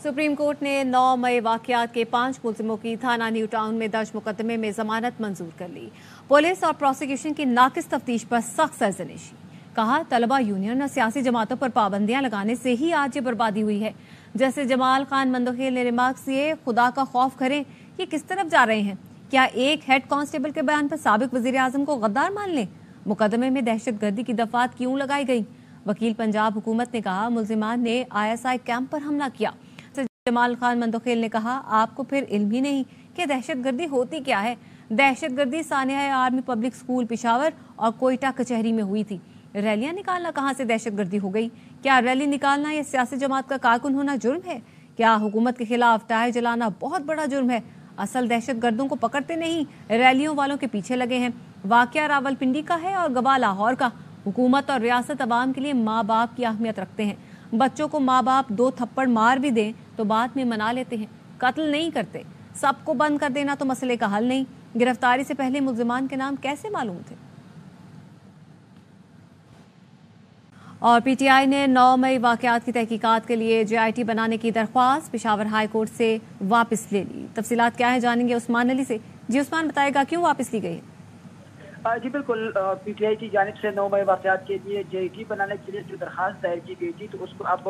Supreme court ने 9 मई वाकयात के 5 मुलजिमों की थाना न्यू टाउन में दर्ज मुकदमे में जमानत मंजूर कर ली। पुलिस और प्रोसिक्यूशन की नाकिस तफ्तीश पर सख्त सरजनिशी। कहा, तलबा यूनियन और सियासी जमातों पर पाबंदियां लगाने से ही आज ये बर्बादी हुई है। जैसे जमाल खान मंदोखेल ने रिमार्क्स दिए, खुदा का खौफ करें, ये किस तरफ जा रहे हैं? क्या एक हेड कांस्टेबल के बयान पर साबिक वजीर आजम को गद्दार मान लें? मुकदमे में दहशतगर्दी की दफात क्यों लगाई गई? वकील पंजाब हुकूमत ने कहा, मुलजिमान ने ISI कैंप पर हमला किया। जमाल खान मंदोखेल ने कहा, आपको फिर इल्म ही नहीं कि दहशतगर्दी होती क्या है। दहशतगर्दी Sania army public school Peshawar और कोयटा कचहरी में हुई थी। रैलियां निकालना कहां से दहशतगर्दी हो गई? क्या रैली निकालना या सियासी जमात का कारकुन होना जुर्म है? क्या हुकूमत के खिलाफ टायर जलाना बहुत बड़ा जुर्म है? असल दहशतगर्दों को पकड़ते नहीं, रैलियों वालों के पीछे लगे हैं। वाकया रावलपिंडी का है और गवाह लाहौर का। हुकूमत और रियासत अवाम के लिए माँ बाप की अहमियत रखते हैं। बच्चों को माँ बाप 2 थप्पड़ मार भी दें तो बाद में मना लेते हैं, कत्ल नहीं करते। सबको बंद कर देना तो मसले का हल नहीं। गिरफ्तारी से पहले मुलजिमान के नाम कैसे मालूम थे? और PTI ने 9 मई वाकयात की तहकीकात के लिए JIT बनाने की दरख्वास्त पेशावर हाई कोर्ट से वापस ले ली। तफसीलात क्या है जानेंगे उस्मान अली से। जी उस्मान, बताएगा क्यों वापस ली गई है? जी बिल्कुल, PTI की जानिब से 9 मई वाकयात के लिए JIT बनाने के लिए जो दरखास्त दायर की गई थी तो उसको अब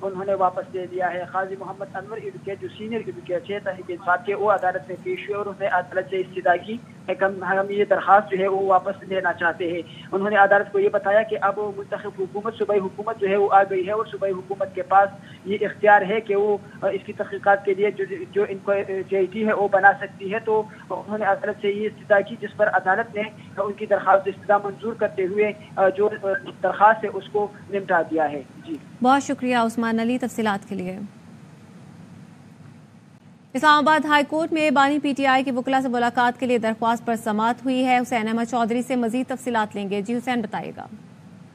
उन्होंने वापस ले लिया है। काजी मोहम्मद अनवर एडवोकेट जो सीनियर एडवोकेट थे तहरीक इंसाफ के, वो अदालत में पेश हुए और उन्होंने अदालत से इस्तदा की हम ये दरखास्त जो है वो वापस लेना चाहते हैं। उन्होंने अदालत को ये बताया कि अब मुंतखब हुकूमत सूबाई हुकूमत जो है वो आ गई है और सूबाई हुकूमत के पास ये इख्तियार है कि वो इसकी तहकीकात के लिए जो इनको JIT है वो बना सकती है। तो उन्होंने अदालत से ये इस्तदा की, जिस पर अदालत ने उनकी दरखास्त इस्तदा मंजूर करते हुए जो दरखास्त है उसको निपटा दिया है। जी बहुत शुक्रिया उस्मान अली तफसीलात के लिए। इस्लामाबाद हाई कोर्ट में बानी PTI के वकला से मुलाकात के लिए दरख्वास्त पर समाअत हुई है। हुसैन अहमद चौधरी से मजीद तफसीलात लेंगे। जी हुसैन, बताइएगा।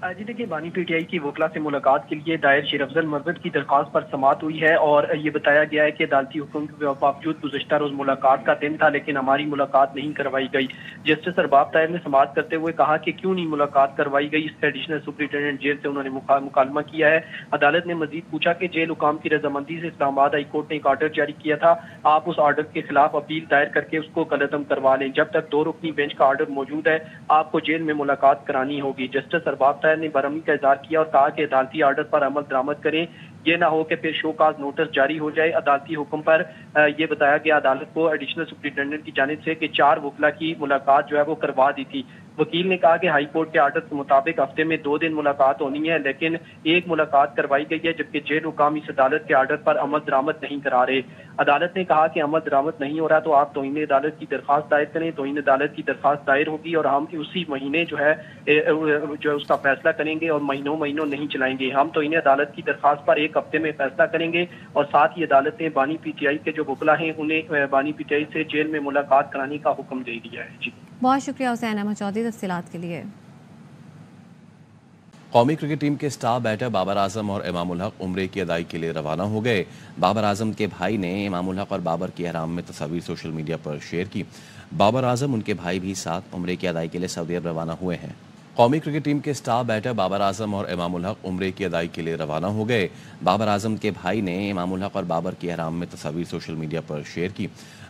जी देखिए, बानी PTI की वकला से मुलाकात के लिए दायर शेर अफजल मरवत की दरख्वास्त पर समाअत हुई है और ये बताया गया है कि अदालती हुक्म के बावजूद गुज़श्ता रोज मुलाकात का दिन था लेकिन हमारी मुलाकात नहीं करवाई गई। जस्टिस अरबाब ताहिर ने समाअत करते हुए कहा कि क्यों नहीं मुलाकात करवाई गई। इससे एडिशनल सुपरिटेंडेंट जेल से उन्होंने मुकालमा किया है। अदालत ने मजीद पूछा कि जेल हुकाम की रजामंदी से इस्लामाबाद हाई कोर्ट ने एक आर्डर जारी किया था, आप उस आर्डर के खिलाफ अपील दायर करके उसको कलअदम करवा लें। जब तक 2 रुकनी बेंच का आर्डर मौजूद है आपको जेल में मुलाकात करानी होगी। जस्टिस अरबाब ताहिर ने बरहमी का इज़हार किया और कहा कि अदालती आर्डर पर अमल दरामद करें, ये ना हो कि फिर शोकाज नोटिस जारी हो जाए। अदालती हुक्म पर ये बताया गया अदालत को एडिशनल सुपरिटेंडेंट की जानिब से कि 4 वकला की मुलाकात जो है वो करवा दी थी। वकील ने कहा कि हाई कोर्ट के आर्डर के मुताबिक हफ्ते में 2 दिन मुलाकात होनी है लेकिन एक मुलाकात करवाई गई है, जबकि जेल हुकाम इस अदालत के आर्डर पर अमल दरामद नहीं करा रहे। अदालत ने कहा कि अमल दरामद नहीं हो रहा तो आप तौहीन अदालत की दरख्वास्त दायर करें। तौहीन अदालत की दरख्वास्त दायर होगी और हम उसी महीने जो है उसका फैसला करेंगे और महीनों नहीं चलाएंगे। हम तौहीन अदालत की दरख्वास्त पर 1 हफ्ते में फैसला करेंगे और साथ ही अदालत ने बानी PTI के जो वकला हैं उन्हें बानी PTI से जेल में मुलाकात कराने का हुक्म दे दिया है। जी बहुत शुक्रिया हुसैन अहमद चौधरी तफसीलात के लिए। कौमी क्रिकेट टीम के स्टार बैटर बाबर आजम और इमामुल हक उम्रे की अदाई के लिए रवाना हो गए। बाबर आजम के भाई ने इमामुल हक और बाबर की हराम में तस्वीर सोशल मीडिया पर शेयर की। बाबर आजम उनके भाई भी साथ उम्रे की अदाई के लिए सऊदी अरब रवाना हुए हैं। कौमी क्रिकेट टीम के स्टार बैटर बाबर आजम और इमामुल हक उम्रे की अदाई के लिए रवाना हो गए। बाबर आजम के भाई ने इमामुल हक और बाबर की हराम में तस्वीर सोशल मीडिया पर शेयर की।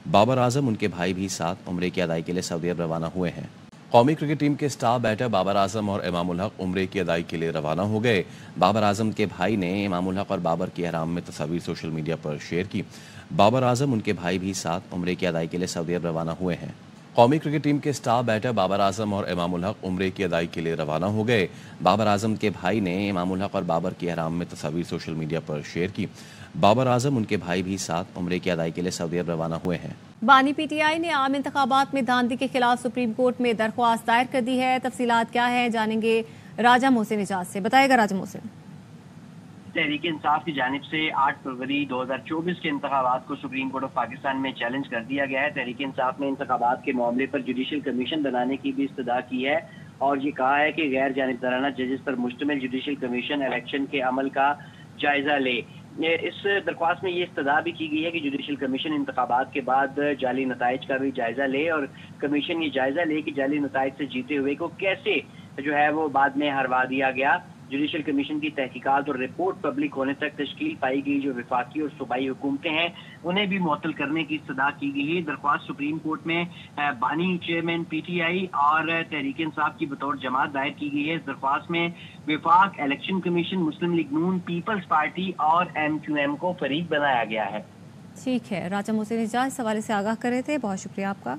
बाबर आजम उनके भाई भी साथ उम्रे की अदाई के लिए सऊदी अरब रवाना हुए हैं। कौमी क्रिकेट टीम के स्टार बैटर बाबर आजम और इमामुल हक उम्रे की अदाई के लिए रवाना हो गए। बाबर आजम के भाई ने इमामुल हक और बाबर की हराम में तस्वीर सोशल मीडिया पर शेयर की। बाबर आजम उनके भाई भी साथ उम्रे की अदाई के लिए सऊदी अरब रवाना हुए हैं। कौमी क्रिकेट टीम के स्टार बैटर बाबर आजम और इमामुल हक उम्रे की अदाई के लिए रवाना हो गए। बाबर आजम के भाई ने इमामुल हक और बाबर की हराम में तस्वीर सोशल मीडिया पर शेयर की। बाबर आजम उनके भाई भी साथ उम्रे की अदाई के लिए सऊदी अरब रवाना हुए हैं। बानी PTI ने आम इंतखाबात में धांधली के खिलाफ सुप्रीम कोर्ट में दरख्वास्त दायर कर दी है। तफसीलात क्या है जानेंगे राजा मोहसिन इजाज से। बताएगा राजा मोहसिन। तहरीक इंसाफ की जानिब से 8 फरवरी 2024 के इंतखाबात को सुप्रीम कोर्ट ऑफ पाकिस्तान में चैलेंज कर दिया गया है। तहरीक इंसाफ ने इंतखाबात के मामले पर जुडिशल कमीशन बनाने की भी इस्तदा की है और ये कहा है कि गैर जानिबदाराना जजेस पर मुश्तमिल जुडिशल कमीशन इलेक्शन के अमल का जायजा ले। इस दरख्वास्त में ये इस्तदा भी की गई है कि जुडिशल कमीशन इंतखाबात के बाद जाली नताइज का भी जायजा ले और कमीशन ये जायजा ले कि जाली नताइज से जीते हुए को कैसे जो है वो बाद में हरवा दिया गया जुडिशल कमीशन की तहकीकात और रिपोर्ट पब्लिक होने तक तश्कील पाई गई जो वफाकी और सूबाई हुकूमतें हैं उन्हें भी मुअत्तल करने की इस्तदा की गई है। दरख्वास्त सुप्रीम कोर्ट में बानी चेयरमैन PTI और तहरीक इंसाफ की बतौर जमात दायर की गई है। इस दरख्वास्त में वफाक, इलेक्शन कमीशन, मुस्लिम लीग नून, पीपल्स पार्टी और MQM को फरीक बनाया गया है। ठीक है, राजा मोहसिन इजाज इस हवाले से आगाह कर रहे थे, बहुत शुक्रिया आपका।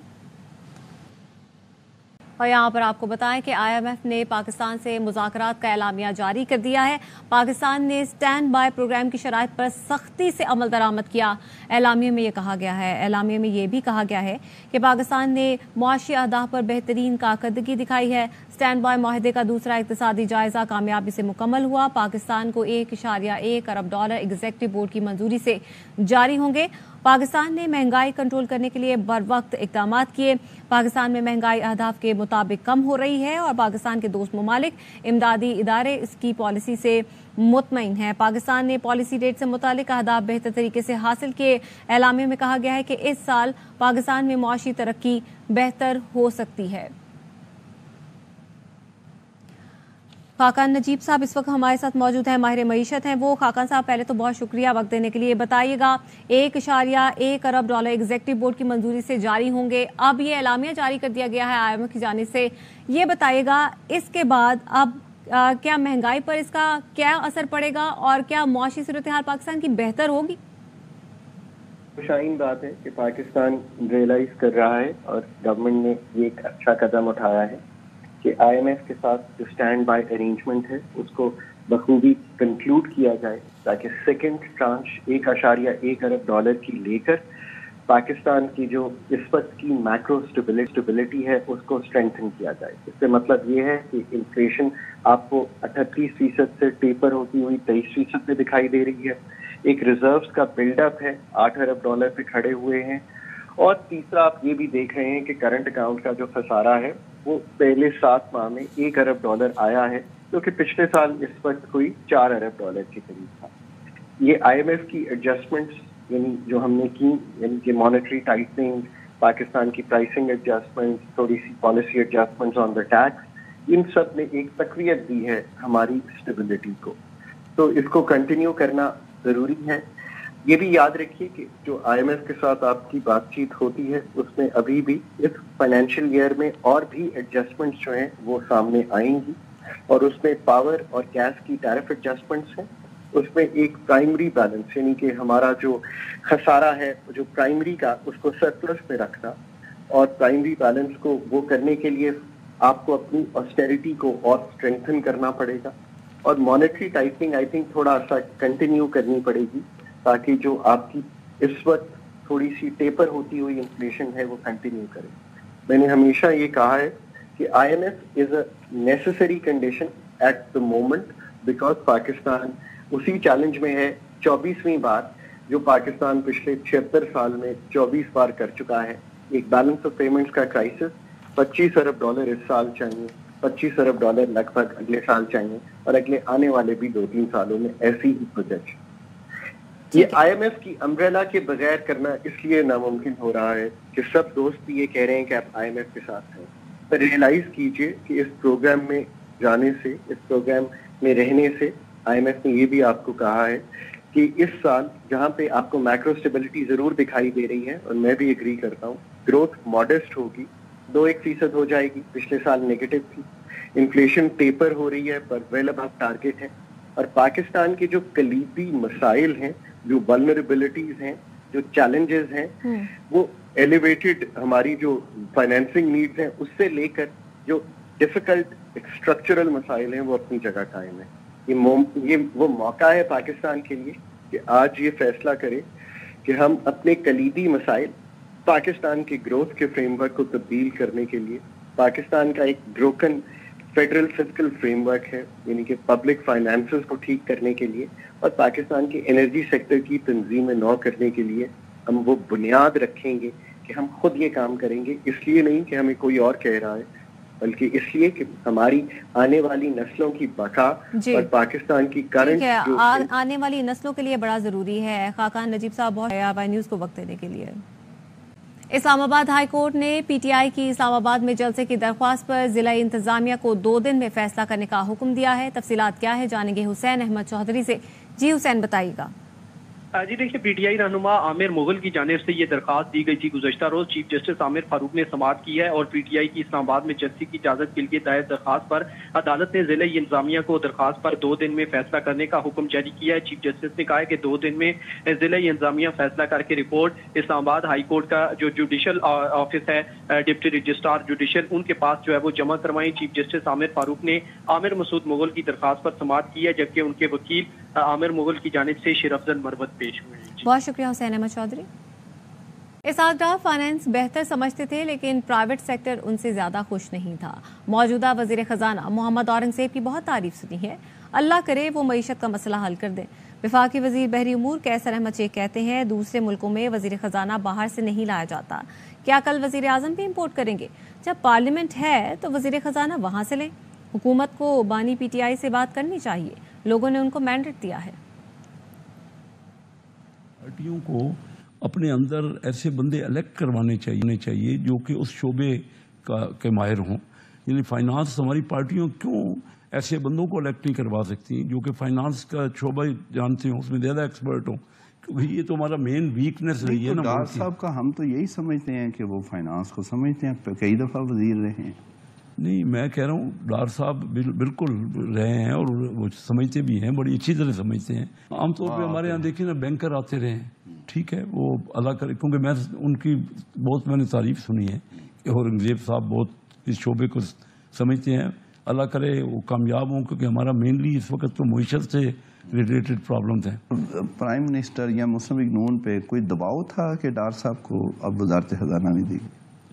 और यहाँ पर आपको बताएं कि IMF ने पाकिस्तान से मुज़ाकरात का एलामिया जारी कर दिया है। पाकिस्तान ने स्टैंड बाय प्रोग्राम की शराइत पर सख्ती से अमल दरामद किया। एलामिया में ये भी कहा गया है कि पाकिस्तान ने मुआशी अहदाफ पर बेहतरीन कारकर्दगी दिखाई है। स्टैंड बाय माहिदे का दूसरा इक़्तिसादी जायजा कामयाबी से मुकम्मल हुआ। पाकिस्तान को $1.1 अरब एग्जीक्यूटिव बोर्ड की मंजूरी से जारी होंगे। पाकिस्तान ने महंगाई कंट्रोल करने के लिए बरवक्त इक़दाम किए। पाकिस्तान में महंगाई अहदाफ के मुताबिक कम हो रही है और पाकिस्तान के दोस्त ममालिक, इमदादी इदारे इसकी पॉलिसी से मुतमईन है। पाकिस्तान ने पॉलिसी डेट से मुतालिक अहदाफ बेहतर तरीके से हासिल किए। एलामिया में कहा गया है कि इस साल पाकिस्तान में मुआशी तरक्की बेहतर हो सकती है। खाकान नजीब साहब इस वक्त हमारे साथ मौजूद हैं, माहिर मईशत हैं वो। खाकान साहब, पहले तो बहुत शुक्रिया वक्त देने के लिए। बताइएगा, $1.1 अरब एग्जीक्यूटिव बोर्ड की मंजूरी से जारी होंगे। अब ये एलामिया जारी कर दिया गया है IMF की जानिब से। ये बताइएगा, इसके बाद अब क्या महंगाई पर इसका क्या असर पड़ेगा और क्या मुआशी सूरत हाल पाकिस्तान की बेहतर होगी? शाइन बात है कि पाकिस्तान रियलाइज कर रहा है और गवर्नमेंट ने ये एक अच्छा कदम उठाया है कि IMF के साथ जो स्टैंड बाय अरेंजमेंट है उसको बखूबी कंक्लूड किया जाए ताकि सेकंड ट्रांच $1.1 अरब की लेकर पाकिस्तान की जो इस वक्त की मैक्रो स्टेबिलिटी है उसको स्ट्रेंथन किया जाए। इससे मतलब ये है कि इन्फ्लेशन आपको 38% से टेपर होती हुई 23% पे दिखाई दे रही है। एक रिजर्व्स का बिल्डअप है, $8 अरब पे खड़े हुए हैं। और तीसरा आप ये भी देख रहे हैं कि करंट अकाउंट का जो खसारा है वो पहले 7 माह में $1 अरब आया है, जो कि पिछले साल इस वक्त कोई $4 अरब के करीब था। ये IMF की एडजस्टमेंट्स यानी जो हमने की, यानी कि मॉनेटरी टाइटनिंग, पाकिस्तान की प्राइसिंग एडजस्टमेंट, थोड़ी सी policy adjustments on the tax, इन सब ने एक तकवीत दी है हमारी स्टेबिलिटी को। तो इसको कंटिन्यू करना ज़रूरी है। ये भी याद रखिए कि जो IMF के साथ आपकी बातचीत होती है उसमें अभी भी इस फाइनेंशियल ईयर में और भी एडजस्टमेंट्स जो हैं वो सामने आएंगी और उसमें पावर और गैस की टैरिफ एडजस्टमेंट्स हैं। उसमें एक प्राइमरी बैलेंस यानी कि हमारा जो खसारा है जो प्राइमरी का उसको सरप्लस में रखना और प्राइमरी बैलेंस को वो करने के लिए आपको अपनी ऑस्टेरिटी को और स्ट्रेंथन करना पड़ेगा और मॉनेटरी टाइटनिंग आई थिंक थोड़ा सा कंटिन्यू करनी पड़ेगी ताकि जो आपकी इस वक्त थोड़ी सी टेपर होती हुई इन्फ्लेशन है वो कंटिन्यू करे। मैंने हमेशा ये कहा है कि IMF is a necessary condition at the moment because Pakistan उसी चैलेंज में है 24वीं बार जो पाकिस्तान पिछले 76 साल में 24 बार कर चुका है। एक बैलेंस ऑफ पेमेंट्स का क्राइसिस, $25 अरब इस साल चाहिए, $25 अरब लगभग अगले साल चाहिए और अगले आने वाले भी 2-3 सालों में ऐसी ही प्रोजेक्शन। ये IMF की अम्ब्रेला के बगैर करना इसलिए नामुमकिन हो रहा है कि सब दोस्त भी ये कह रहे हैं कि आप IMF के साथ हैं, पर रियलाइज कीजिए कि इस प्रोग्राम में जाने से, इस प्रोग्राम में रहने से IMF ने ये भी आपको कहा है कि इस साल जहाँ पे आपको मैक्रो स्टेबिलिटी जरूर दिखाई दे रही है और मैं भी एग्री करता हूँ, ग्रोथ मॉडेस्ट होगी, 2-1% हो जाएगी, पिछले साल नेगेटिव थी, इन्फ्लेशन टेपर हो रही है पर वेल अबव टारगेट है और पाकिस्तान के जो कलीदी मसाइल हैं, जो वल्नरेबिलिटीज हैं, जो चैलेंजेस हैं, वो एलिवेटेड हमारी जो फाइनेंसिंग नीड्स हैं उससे लेकर जो डिफिकल्ट स्ट्रक्चरल मसाइल हैं वो अपनी जगह कायम है। ये वो मौका है पाकिस्तान के लिए कि आज ये फैसला करें कि हम अपने कलीदी मसाइल पाकिस्तान के ग्रोथ के फ्रेमवर्क को तब्दील करने के लिए, पाकिस्तान का एक ब्रोकन फेडरल फिस्कल फ्रेमवर्क है यानी कि पब्लिक फाइनेंसेस को ठीक करने के लिए और पाकिस्तान के एनर्जी सेक्टर की तंजीम नौ करने के लिए हम वो बुनियाद रखेंगे कि हम खुद ये काम करेंगे, इसलिए नहीं कि हमें कोई और कह रहा है बल्कि इसलिए कि हमारी आने वाली नस्लों की बका और पाकिस्तान की करंट आने वाली नस्लों के लिए बड़ा जरूरी है। खाकान नजीब साहब बहुत न्यूज़ को वक्त देने के लिए। इस्लामाबाद हाई कोर्ट ने पीटीआई की इस्लामाबाद में जलसे की दरख्वास्त पर जिला इंतजामिया को 2 दिन में फैसला करने का हुक्म दिया है। तफसीलात क्या है जानेंगे हुसैन अहमद चौधरी से। जी हुसैन, बताइएगा। जी देखिए, पीटीआई रहनुमा आमिर मुगल की जानिब से ये दरखास्त दी गई थी। गुज़श्ता रोज चीफ जस्टिस आमिर फारूक ने समाअत की है और पीटीआई की इस्लामाबाद में जलसे की इजाजत के लिए दायर दरखास्त पर अदालत ने जिला इंतजामिया को दरखास्त पर 2 दिन में फैसला करने का हुक्म जारी किया है। चीफ जस्टिस ने कहा है कि 2 दिन में जिला इंतजामिया फैसला करके रिपोर्ट इस्लामाबाद हाई कोर्ट का जो जुडिशल ऑफिस है, डिप्टी रजिस्ट्रार जुडिशल, उनके पास जो है वो जमा करवाई। चीफ जस्टिस आमिर फारूक ने आमिर मसूद मुगल की दरखास्त पर समाअत की है, जबकि उनके वकील आमिर मुगल की जानिब से शेरअफजल मरवत पेश हुए। बहुत शुक्रिया हुसैन अहमद चौधरी। इसाकडार फाइनेंस बेहतर समझते थे लेकिन प्राइवेट सेक्टर उनसे ज्यादा खुश नहीं था। मौजूदा वजीर खजाना मोहम्मद औरंगजेब की बहुत तारीफ सुनी है। अल्लाह करे वो मईशत का मसला हल कर दें। वफाकी वजीर बहरी उमूर कैसर अहमद शेख कहते हैं दूसरे मुल्कों में वजीर खजाना बाहर से नहीं लाया जाता। क्या कल वजीर आजम भी इम्पोर्ट करेंगे? जब पार्लियामेंट है तो वजीर खजाना वहां से लें। हुकूमत को बानी पीटीआई से बात करनी चाहिए, लोगों ने उनको मैंडेट दिया है। पार्टियों को अपने अंदर ऐसे बंदे इलेक्ट करवाने चाहिए जो कि उस शोबे के माहिर हों। यानी फाइनेंस हमारी पार्टियों क्यों ऐसे बंदों को इलेक्ट नहीं करवा सकती जो कि फाइनेंस का शोबा जानते हों, उसमें ज़्यादा एक्सपर्ट हों, क्योंकि ये तो हमारा मेन वीकनेस रही है ना। डार साहब का हम तो यही समझते हैं कि वो फाइनेंस को समझते हैं, कई दफ़ा वजीर रहे हैं। नहीं, मैं कह रहा हूँ डार साहब बिल्कुल रहे हैं और वो समझते भी हैं, बड़ी अच्छी तरह समझते हैं। आमतौर पे हमारे यहाँ देखिए ना बैंकर आते रहे हैं, ठीक है, वो अल्लाह करे, क्योंकि मैं उनकी बहुत मैंने तारीफ सुनी है कि औरंगजेब साहब बहुत इस शोबे को समझते हैं। अल्लाह करे वो कामयाब हों, क्योंकि हमारा मेनली इस वक्त तो मईशत से रिलेटेड प्रॉब्लम्स हैं। प्राइम मिनिस्टर या मुस्लिम लीग नून पे कोई दबाव था कि डार साहब को अब वजारत खजाना नहीं दी?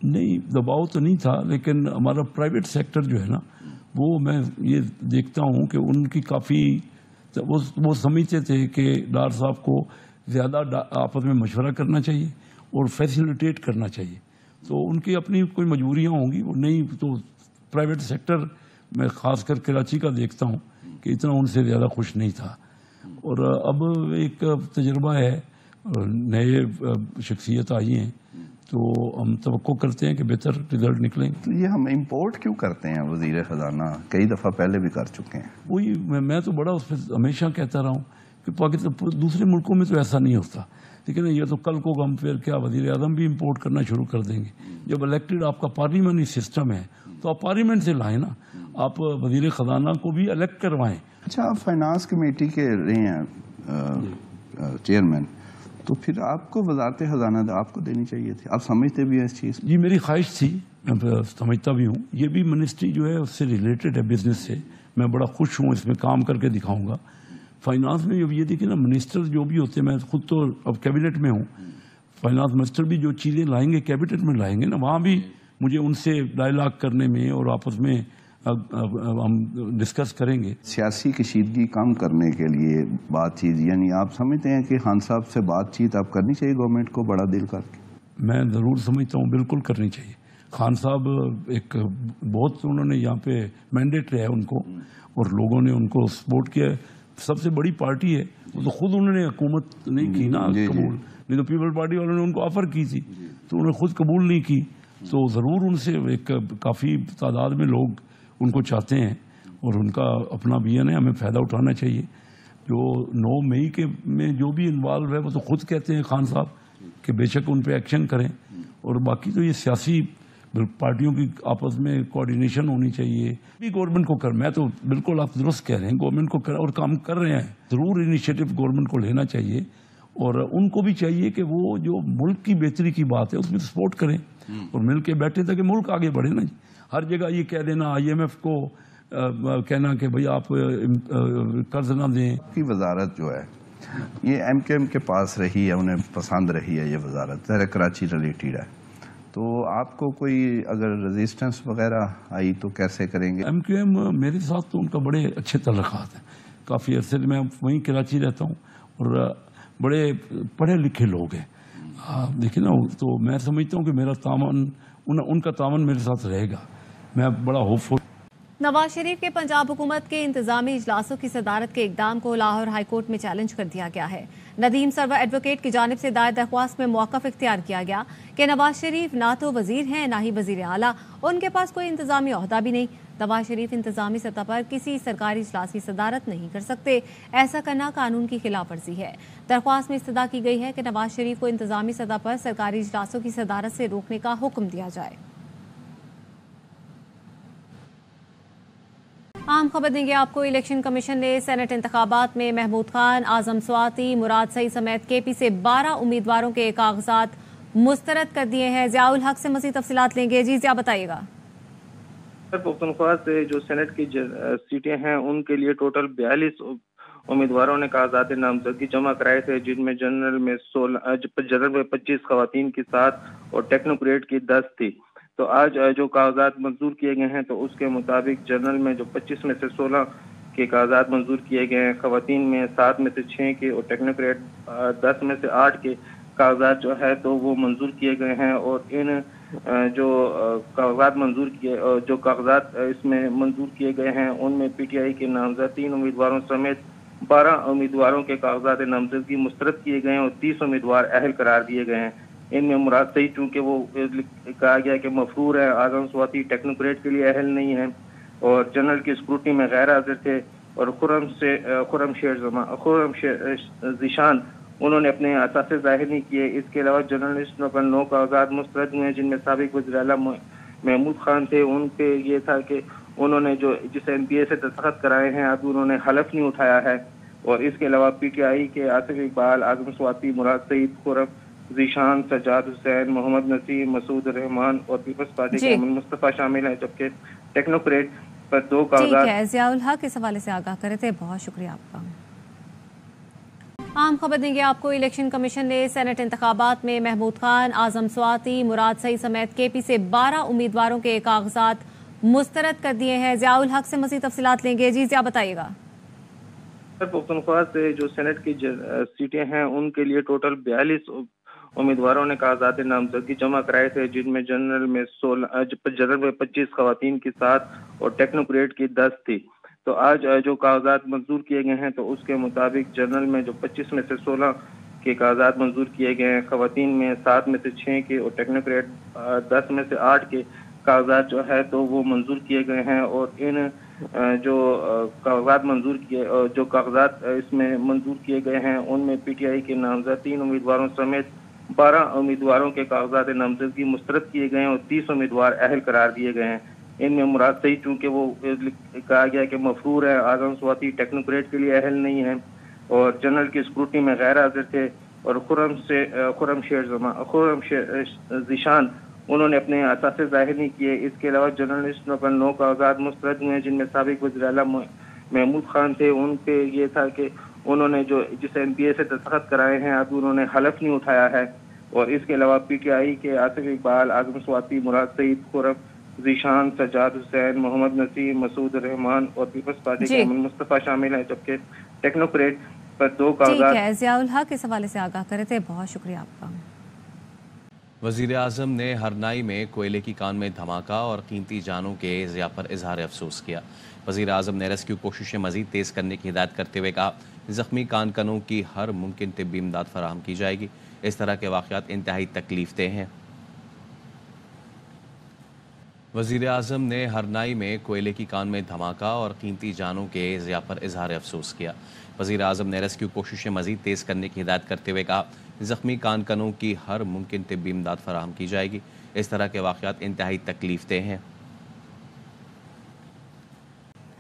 नहीं, दबाव तो नहीं था, लेकिन हमारा प्राइवेट सेक्टर जो है ना, वो मैं ये देखता हूँ कि उनकी काफ़ी वो समझते थे कि डार साहब को ज़्यादा आपस में मशवरा करना चाहिए और फैसिलिटेट करना चाहिए। तो उनकी अपनी कोई मजबूरियाँ होंगी, वो नहीं तो प्राइवेट सेक्टर मैं ख़ास कर कराची का देखता हूँ कि इतना उनसे ज़्यादा खुश नहीं था। और अब एक तजर्बा है, नए शख्सियत आई हैं, तो हम तवक्को करते हैं कि बेहतर रिजल्ट निकलेंगे। तो ये हम इंपोर्ट क्यों करते हैं? वजीर खजाना कई दफ़ा पहले भी कर चुके हैं। वही मैं तो बड़ा उस पर हमेशा कहता रहा हूँ कि पाकिस्तान दूसरे मुल्कों में तो ऐसा नहीं होता, लेकिन ये तो कल को हम फिर क्या वजीर आज़म भी इंपोर्ट करना शुरू कर देंगे। जब इलेक्टेड आपका पार्लियामेंट्री सिस्टम है तो आप पार्लियामेंट से लाएं ना, आप वजीर खजाना को भी इलेक्ट करवाएं। अच्छा, आप फाइनेंस कमेटी के रहे हैं चेयरमैन, तो फिर आपको वजारत खजाना आपको देनी चाहिए थी, आप समझते भी हैं इस चीज़? जी, मेरी ख्वाहिश थी, मैं समझता भी हूँ। ये भी मिनिस्ट्री जो है उससे रिलेटेड है, बिजनेस से। मैं बड़ा खुश हूँ, इसमें काम करके दिखाऊंगा। फाइनेंस में ये देखिए ना, मिनिस्टर जो भी होते हैं, मैं खुद तो अब कैबिनेट में हूँ, फाइनेंस मिनिस्टर भी जो चीज़ें लाएंगे कैबिनेट में लाएंगे ना, वहाँ भी मुझे उनसे डायलॉग करने में और आपस में हम डिस्कस करेंगे। सियासी कशीदगी कम करने के लिए बातचीत, यानी आप समझते हैं कि खान साहब से बातचीत आप करनी चाहिए गवर्नमेंट को बड़ा दिल करके? मैं ज़रूर समझता हूँ, बिल्कुल करनी चाहिए। खान साहब एक बहुत उन्होंने यहाँ पे मैंडेट रहा है उनको, और लोगों ने उनको सपोर्ट किया। सबसे बड़ी पार्टी है, वो तो खुद उन्होंने हुकूमत नहीं की ना कबूल, नहीं तो पीपल पार्टी वालों ने उनको ऑफर की थी, तो उन्होंने खुद कबूल नहीं की। तो ज़रूर उनसे एक काफ़ी तादाद में लोग उनको चाहते हैं और उनका अपना विजन है, हमें फ़ायदा उठाना चाहिए। जो 9 मई के में जो भी इन्वॉल्व है वो तो खुद कहते हैं खान साहब कि बेशक उन पे एक्शन करें, और बाकी तो ये सियासी पार्टियों की आपस में कोऑर्डिनेशन होनी चाहिए। भी गवर्नमेंट को कर, मैं तो बिल्कुल आप दुरुस्त कह रहे हैं, गवर्नमेंट को कर और काम कर रहे हैं, ज़रूर इनिशिएटिव गवर्नमेंट को लेना चाहिए। और उनको भी चाहिए कि वो जो मुल्क की बेहतरी की बात है उसमें सपोर्ट करें और मिल के बैठे ताकि मुल्क आगे बढ़े ना। हर जगह ये कह देना, IMF को कहना कि भाई आप कर्ज ना दें। की वजारत जो है ये MKM के पास रही है, उन्हें पसंद रही है ये वजारत, ज़रा कराची रिलेटेड है, तो आपको कोई अगर रेजिस्टेंस वगैरह आई तो कैसे करेंगे? MKM मेरे साथ तो उनका बड़े अच्छे तल्लुकात हैं, काफ़ी अरसे मैं वहीं कराची रहता हूँ और बड़े पढ़े लिखे लोग हैं। देखिए ना, तो मैं समझता हूँ कि मेरा तामन उनका तामन मेरे साथ रहेगा। मैं बड़ा होपफुल। नवाज शरीफ के पंजाब हुकूमत के इंतजामी इजलासों की सदारत के इकदाम को लाहौर हाई कोर्ट में चैलेंज कर दिया गया है। ندیم سرور ایڈوکیٹ کی جانب سے دائر درخواست میں موقف اختیار کیا گیا کہ نواز شریف نہ تو وزیر ہیں نہ ہی وزیر اعلیٰ، ان کے پاس کوئی انتظامی عہدہ بھی نہیں۔ نواز شریف انتظامی سطح پر کسی سرکاری اجلاس کی صدارت نہیں کر سکتے، ایسا کرنا قانون کی خلاف ورزی ہے۔ درخواست میں استدعا کی گئی ہے کہ نواز شریف کو انتظامی سطح پر سرکاری اجلاسوں کی صدارت سے روکنے کا حکم دیا جائے۔ عام خبر دیں گے آپ کو۔ الیکشن کمیشن نے سینٹ انتخابات میں محمود خان، اعظم سواتی، مراد سعید سمیت کے پی سے 12 امیدواروں کے کاغذات مسترد کر دیے ہیں۔ ضیاء الحق سے مزید تفصیلات لیں گے۔ جی ضیاء بتائیے گا۔ پختونخوا سے جو سینٹ کی سیٹیں ہیں ان کے لیے ٹوٹل 42 امیدواروں نے کاغذات نامزدگی جمع کرائے تھے، جن میں جنرل میں 25 خواتین کی 7 اور ٹیکنوکریٹ کی 10 تھی۔ تو آج جو کاغذات منظور کیے گئے ہیں تو اس کے مطابق جنرل میں جو 25 میں سے 16 کے کاغذات منظور کیے گئے ہیں، خواتین میں 7 میں سے 6 کے اور ٹیکنوکریٹ 10 میں سے 8 کے کاغذات جو ہے تو وہ منظور کیے گئے ہیں۔ اور ان جو کاغذات اس میں منظور کیے گئے ہیں ان میں پی ٹی آئی کے نامزد 3 امیدواروں سمیت 12 امیدواروں کے کاغذات نامزدگی مسترد کیے گئے ہیں اور 30 امیدوار اہل قرار دیے گئے ہیں۔ ان میں مراد سعید چونکہ وہ کہا گیا کہ مفرور ہے، اعظم سواتی ٹیکنوکریٹ کے لیے اہل نہیں ہے اور جنرل کی اسکروٹنی میں غیر حاضر تھے، اور خرم ذیشان انہوں نے اپنے اثاثے ظاہر نہیں کیے۔ اس کے علاوہ جنرل لسٹ پر 9 کاغذات مسترد ہوئے ہیں، جن میں سابق وزیر اعلیٰ محمود خان تھے۔ ان پہ یہ تھا کہ انہوں نے جس این پی اے سے دستخط کرائے ہیں ابھی انہوں نے حلف نہیں اٹھایا ہے۔ اور اس کے علاوہ پی ٹی آئی کے آصف اقبال، اعظم سواتی، مراد سعید، خرم ذیشان، سجاد حسین، محمد نسیم، مسعود الرحمان اور پیپلز پارٹی کے امین مصطفیٰ شامل ہیں، جبکہ ٹیکنوکریٹ پر 2 کاغذات۔ ٹھیک ہے، ضیاء الحق اس حوالے سے آگاہ کرے تھے، بہت شکریہ آپ کا۔ عام خبر دیں گے آپ کو۔ الیکشن کمیشن نے سینٹ انتخابات میں محمود خان، اعظم سواتی، مراد سعید سمیت کے پی سے 12 امیدواروں کے کاغذات مسترد کر دیے ہیں۔ ضیاء الحق سے مزید تفصیلات لیں گے۔ جی ضیاء بتائیے گا۔ پختونخوا سے جو سینٹ کی سیٹیں ہیں ان کے لیے ٹوٹل 42 امیدواروں نے کاغذات نامزدگی جمع کرائے تھے، جن میں جنرل میں 25 خواتین کی 7 اور ٹیکنوکریٹ کی 10 تھی۔ تو آج جو کاغذات منظور کیے گئے ہیں تو اس کے مطابق جنرل میں جو 25 میں سے 16 کے کاغذات منظور کیے گئے ہیں، خواتین میں 7 میں سے 6 کے اور ٹیکنوکریٹ 10 میں سے 8 کے کاغذات جو ہے تو وہ منظور کیے گئے ہیں۔ اور ان جو کاغذات اس میں منظور کیے گئے ہیں ان میں پی ٹی آئی کے نامزد 3 امیدواروں سمیت 12 امیدواروں کے کاغذات نامزدگی مسترد کیے گئے ہیں اور 30 امیدوار اہل قرار دیے گئے ہیں۔ ان میں مراد سعید چونکہ وہ کہا گیا کہ مفرور ہے، اعظم سواتی ٹیکنوکریٹ کے لیے اہل نہیں ہے اور جنرل کی اسکروٹنی میں غیر حاضر تھے، اور خرم ذیشان انہوں نے اپنے اثاثے ظاہر نہیں کیے۔ اس کے علاوہ جنرل لسٹ پر 9 کاغذات مسترد ہوئے ہیں، جن میں سابق وزیر اعلیٰ محمود خان تھے۔ ان پہ یہ تھا کہ انہوں نے جس این پی اے سے دستخط کرائے ہیں ابھی انہوں نے حلف نہیں اٹھایا ہے۔ اور اس کے علاوہ پی ٹی آئی کے آصف اقبال، اعظم سواتی، مراد سعید، خرم ذیشان، سجاد حسین، محمد نسیم، مسعود الرحمان اور پیپلز پارٹی کے امین مصطفیٰ شامل ہیں، جبکہ ٹیکنوکریٹ پر 2 کاغذات۔ ٹھیک ہے، ضیاء الحق اس حوالے سے آگاہ کرے تھے، بہت شکریہ آپ کا۔ وزیر اعظم نے ہرنائی میں کوئلے کی کان میں دھماکہ اور قیمتی جانوں کے ضیاع پر اظہار افسوس کیا۔ وزیر اعظم نے ریسکیو کوششیں مزید تیز کرنے کی ہدایت کرتے ہوئے کہا زخمی کان کنوں کی ہر ممکن طبی امداد فراہم کی جائے گی۔ اس طرح کے واقعات انتہائی تکلیف دہ ہیں۔ وزیر اعظم نے ہرنائی میں کوئلے کی کان میں دھماکہ اور قیمتی جانوں کے ضیاع پر اظہار افسوس کیا۔ وزیر اعظم نے ریسکیو کوششیں مزید تیز کرنے کی ہدایت کرتے ہوئے کہا زخمی کان کنوں کی ہر ممکن طبی امداد فراہم کی جائے گی۔ اس طرح کے واقعات انتہائی تکلیف دہ ہیں۔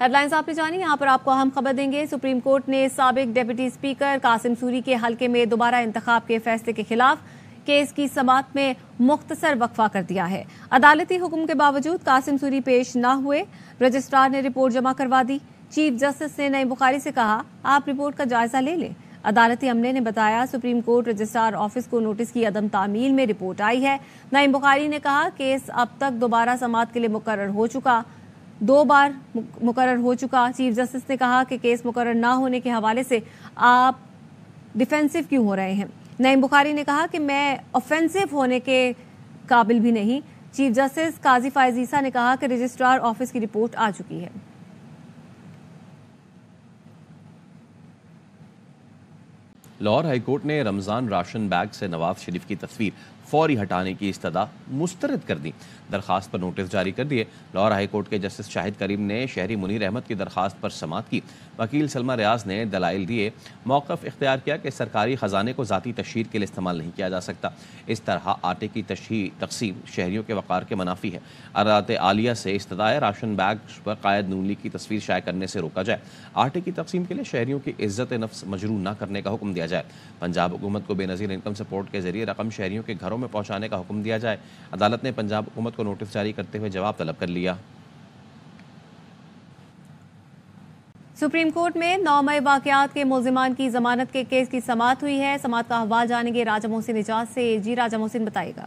ہیڈ لائنز آپ نے جانی، یہاں پر آپ کو اہم خبر دیں گے۔ سپریم کورٹ نے سابق ڈپٹی اسپیکر قاسم سوری کے حلقے میں دوبارہ انتخاب کے فیصلے کے خلاف کیس کی سماعت میں مختصر وقفہ کر دیا ہے۔ عدالتی حکم کے باوجود قاسم سوری پیش نہ ہوئے، رجسٹرار نے رپورٹ جمع کروا دی۔ چیف جسٹس نے نعیم بخاری سے کہا آپ رپورٹ کا جائزہ لے لیں۔ عدالتی عملے نے بتایا سپریم کورٹ رجسٹرار آفس کو نوٹس کی عدم تعمیل میں رپورٹ آئی ہے۔ نعیم بخاری نے کہا کیس اب تک دوبارہ سماعت کے لیے مقرر ہو چکا، 2 بار مقرر ہو چکا۔ چیف جسٹس نے کہا کہ کیس مقرر نہ ہونے کے حوالے سے آپ ڈیفینسو کیوں ہو رہے ہیں۔ نعیم بخاری نے کہا کہ میں آفینسو ہونے کے قابل بھی نہیں۔ چیف جسٹس قاضی فائز عیسیٰ نے کہا کہ رجسٹرار آفس کی رپورٹ آ چکی ہے۔ لاہور ہائی کورٹ نے رمضان راشن بیگ سے نواز شریف کی تصویر فوری ہٹانے کی استدعا مسترد کر دی. درخواست پر نوٹس جاری کر دیے. لاہور ہائی کورٹ کے جسٹس شاہد کریم نے شہری منیر احمد کی درخواست پر سماعت کی. وکیل سلمہ ریاض نے دلائل دیے. موقف اختیار کیا کہ سرکاری خزانے کو ذاتی تشہیر کے لیے استعمال نہیں کیا جا سکتا. اس طرح آٹے کی تقسیم شہریوں کے وقار کے منافی ہے. عدالت عالیہ سے استدعائے راشن بیگ پر قائد نون لیگ کی تصویر شائع کرنے سے روکا جائے. آٹے کی تقسیم کے لیے شہریوں کی عزت نفس مجروح نہ کرنے کا حکم دیا جائے. پنجاب حکومت کو بے نظیر انکم سپورٹ کے ذریعے رقم شہریوں کے گھروں میں پہنچانے کا حکم دیا جائے. عدالت نے پنجاب حکومت کو نوٹس جاری کرتے ہوئے جواب طلب کر لیا. سپریم کورٹ میں 9 مئی واقعات کے ملزمان کی ضمانت کے کیس کی سماعت ہوئی ہے. سماعت کا احوال جانیں گے راجہ محسن اجاز سے. جی راجہ محسن بتائے گا.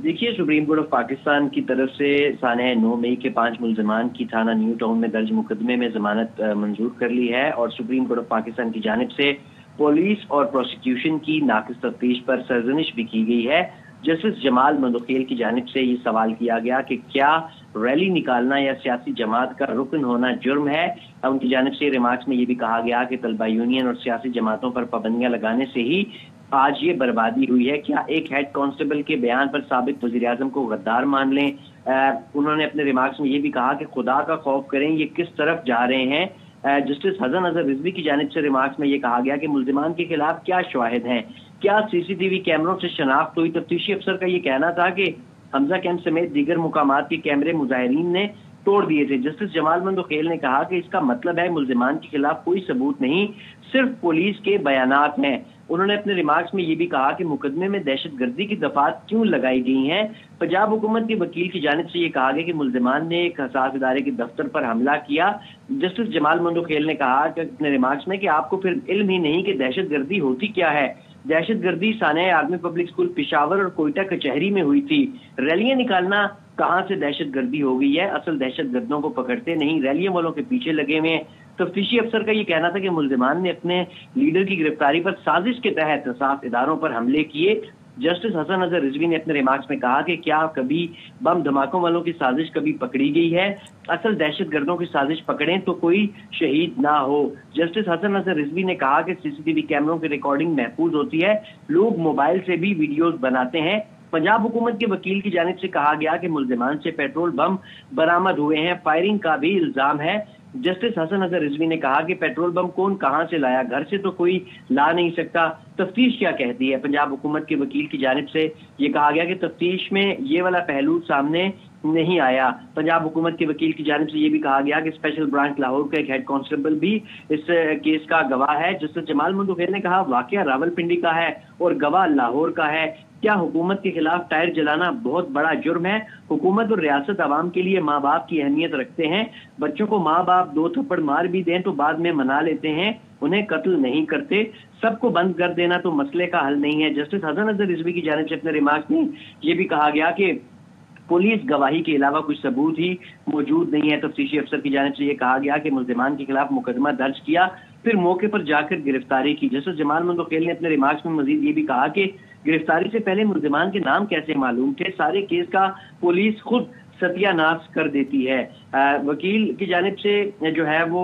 دیکھیے سپریم کورٹ آف پاکستان کی طرف سے سانحہ 9 مئی کے 5 ملزمان کی تھانہ نیو ٹاؤن میں درج مقدمے میں ضمانت منظور کر لی ہے اور سپریم کورٹ آف پاکستان کی جانب سے پولیس اور پروسیکیوشن کی ناقص تفتیش پر سرزنش بھی کی گئی ہے. جسٹس جمال مندوخیل کی جانب سے یہ سوال کیا گیا کہ کیا ریلی نکالنا یا سیاسی جماعت کا رکن ہونا جرم ہے. ان کی جانب سے ریمارکس میں یہ بھی کہا گیا کہ طلبہ یونین اور سیاسی جماعتوں پر پابندیاں لگانے سے ہی آج یہ بربادی ہوئی ہے. کیا ایک ہیڈ کانسٹیبل کے بیان پر سابق وزیر اعظم کو غدار مان لیں. انہوں نے اپنے ریمارکس میں یہ بھی کہا کہ خدا کا خوف کریں یہ کس طرف جا رہے ہیں. جسٹس حسن اظہر رضوی کی جانب سے ریمارکس میں یہ کہا گیا کہ ملزمان کے خلاف کیا شواہد ہیں, کیا سی سی ٹی وی کیمروں سے شناخت ہوئی. تفتیشی افسر کا یہ کہنا تھا کہ حمزہ کیمپ سمیت دیگر مقامات کے کیمرے مظاہرین نے توڑ دیے تھے. جسٹس جمال مندوخیل نے کہا کہ اس کا مطلب ہے ملزمان کے خلاف کوئی ثبوت نہیں, صرف پولیس کے بیانات ہیں. انہوں نے اپنے ریمارکس میں یہ بھی کہا کہ مقدمے میں دہشت گردی کی دفعات کیوں لگائی گئی ہیں. پنجاب حکومت کے وکیل کی جانب سے یہ کہا گیا کہ ملزمان نے ایک حساس ادارے کے دفتر پر حملہ کیا. جسٹس جمال مندوخیل نے کہا کہ اپنے ریمارکس میں کہ آپ کو پھر علم ہی نہیں کہ دہشت گردی ہوتی کیا ہے. دہشت گردی سانحہ آرمی پبلک اسکول پشاور اور کوئٹہ کچہری میں ہوئی تھی. ریلیاں نکالنا کہاں سے دہشت گردی ہو گئی ہے. اصل دہشت گردوں کو پکڑتے نہیں, ریلیاں والوں کے پیچھے لگے ہوئے ہیں. تفتیشی افسر کا یہ کہنا تھا کہ ملزمان نے اپنے لیڈر کی گرفتاری پر سازش کے تحت حساس اداروں پر حملے کیے. جسٹس حسن اظہر رضوی نے اپنے ریمارکس میں کہا کہ کیا کبھی بم دھماکوں والوں کی سازش کبھی پکڑی گئی ہے. اصل دہشت گردوں کی سازش پکڑیں تو کوئی شہید نہ ہو. جسٹس حسن اظہر رضوی نے کہا کہ سی سی ٹی وی کیمروں کی ریکارڈنگ محفوظ ہوتی ہے, لوگ موبائل سے بھی ویڈیوز بناتے ہیں. پنجاب حکومت کے وکیل کی جانب سے کہا گیا کہ ملزمان سے پیٹرول بم برآمد ہوئے ہیں, فائرنگ کا بھی الزام ہے. جسٹس حسن اظہر رضوی نے کہا کہ پیٹرول بم کون کہاں سے لایا, گھر سے تو کوئی لا نہیں سکتا. تفتیش کیا کہتی ہے. پنجاب حکومت کے وکیل کی جانب سے یہ کہا گیا کہ تفتیش میں یہ والا پہلو سامنے نہیں آیا. پنجاب حکومت کے وکیل کی جانب سے یہ بھی کہا گیا کہ اسپیشل برانچ لاہور کا ایک ہیڈ کانسٹیبل بھی اس کیس کا گواہ ہے. جسٹس جمال مندوخیل نے کہا واقعہ راولپنڈی کا ہے اور گواہ لاہور کا ہے. کیا حکومت کے خلاف ٹائر جلانا بہت بڑا جرم ہے. حکومت اور ریاست عوام کے لیے ماں باپ کی اہمیت رکھتے ہیں. بچوں کو ماں باپ 2 تھپڑ مار بھی دیں تو بعد میں منا لیتے ہیں, انہیں قتل نہیں کرتے. سب کو بند کر دینا تو مسئلے کا حل نہیں ہے. جسٹس حسن اظہر رضوی کی جانب سے اپنے ریمارکس میں یہ بھی کہا گیا کہ پولیس گواہی کے علاوہ کوئی ثبوت ہی موجود نہیں ہے. تفتیشی افسر کی جانب سے یہ کہا گیا کہ ملزمان کے خلاف مقدمہ درج کیا, پھر موقع پر جا کر گرفتاری کی. جسٹس جمال مندوخیل نے اپنے ریمارکس میں مزید یہ بھی کہا کہ گرفتاری سے پہلے ملزمان کے نام کیسے معلوم تھے. سارے کیس کا پولیس خود ستیہ ناش کر دیتی ہے. وکیل کی جانب سے جو ہے وہ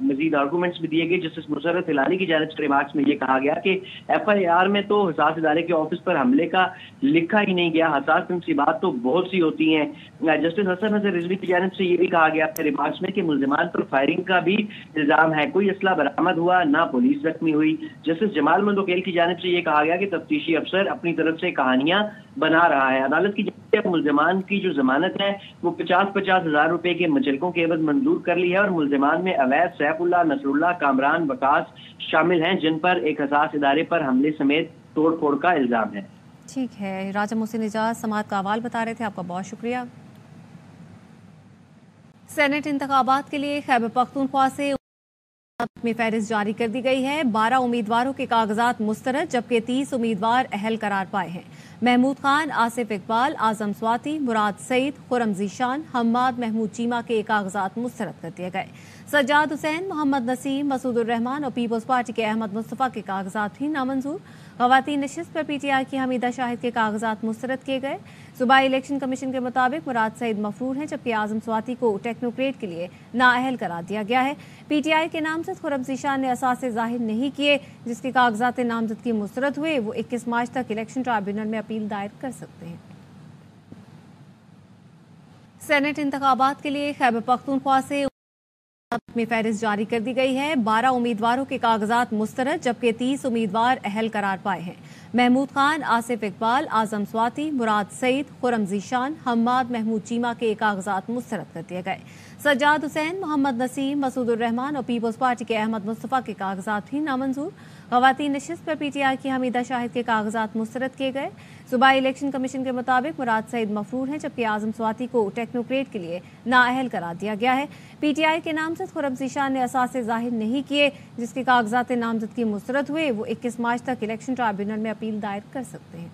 مزید آرگومنٹس بھی دیے گئے. جسٹس مسرت ہلالی کی جانب سے ریمارکس میں یہ کہا گیا کہ ایف آئی آر میں تو حساس ادارے کے آفس پر حملے کا لکھا ہی نہیں گیا, حساس تنصیبات تو بہت سی ہوتی ہیں. جسٹس حسن اظہر رضوی کی جانب سے یہ بھی کہا گیا اپنے ریمارکس میں کہ ملزمان پر فائرنگ کا بھی الزام ہے, کوئی اسلحہ برآمد ہوا نہ پولیس زخمی ہوئی. جسٹس جمال مندوخیل کی جانب سے یہ کہا گیا کہ تفتیشی افسر اپنی طرف سے کہانیاں بنا رہا ہے. عدالت کی جانب سے ملزمان کی جو ضمانت ہے وہ 50,000 ہزار روپے کے مچلکوں کے عوض منظور کر لی ہے اور ملزمان میں اویس, سیف اللہ, نصر اللہ, کامران, وقاص شامل ہیں جن پر ایک حساس ادارے پر حملے سمیت توڑ پھوڑ کا الزام ہے. ٹھیک ہے, راجہ محسن اجاز سماعت کا احوال بتا رہے تھے, آپ کا بہت شکریہ. سینٹ انتخابات کے لیے خیبر پختونخوا سے میں فہرست جاری کر دی گئی ہے. 12 امیدواروں کے کاغذات مسترد جبکہ 30 امیدوار اہل قرار پائے ہیں. محمود خان, آصف اقبال, اعظم سواتی, مراد سعید, خرم ذیشان, حماد محمود چیمہ کے کاغذات مسترد کر دیے گئے. سجاد حسین, محمد نسیم, مسعود الرحمان اور پیپلز پارٹی کے احمد مصطفیٰ کے کاغذات بھی نامنظور. खवातीन नशिस्त पर पीटीआई की हमीदा शाहिद के कागजात मुस्तरद किए गए। सूबाई इलेक्शन कमीशन के मुताबिक मुराद सईद मफरूर हैं, जबकि आजम स्वाति को टेक्नोक्रेट के लिए नाअहल करार दिया गया है। पीटीआई के नामजद खुर्रम ज़ीशान ने असासे जाहिर नहीं किए, जिसके कागजात नामजदगी मुस्तरद हुए। वो 21 मार्च तक इलेक्शन ट्राइब्यूनल में अपील दायर कर सकते हैं। सेनेट इंतखाबात के लिए खैबर पख्तूनख्वा से में फहरिस्त जारी कर दी गई है। 12 उम्मीदवारों के कागजात मुस्तरद, जबकि 30 उम्मीदवार अहल करार पाए हैं। महमूद खान, आसिफ इकबाल, आजम स्वाति, मुराद सईद, खुर्रम ज़ीशान, हम्माद महमूद चीमा के कागजात मुस्तरद कर दिए गए। सज्जाद हुसैन, मोहम्मद नसीम, मसूदुर रहमान और पीपल्स पार्टी के अहमद मुस्तफ़ा के कागजात भी नामंजूर। खवातीन नशिस्त पर पीटीआई की हमीदा शाहिद के कागजात मुस्तरद किए गए। सूबाई इलेक्शन कमीशन के मुताबिक मुराद सईद मफरूर हैं, जबकि आजम स्वाति को टेक्नोक्रेट के लिए नाअहल करार दिया गया है। पीटीआई के नामजद खुर्रम ज़ीशान ने असासे जाहिर नहीं किए, जिसके कागजात नामजदगी मुस्तरद हुए। वो 21 मार्च तक इलेक्शन ट्राइब्यूनल में अपील दायर कर सकते हैं।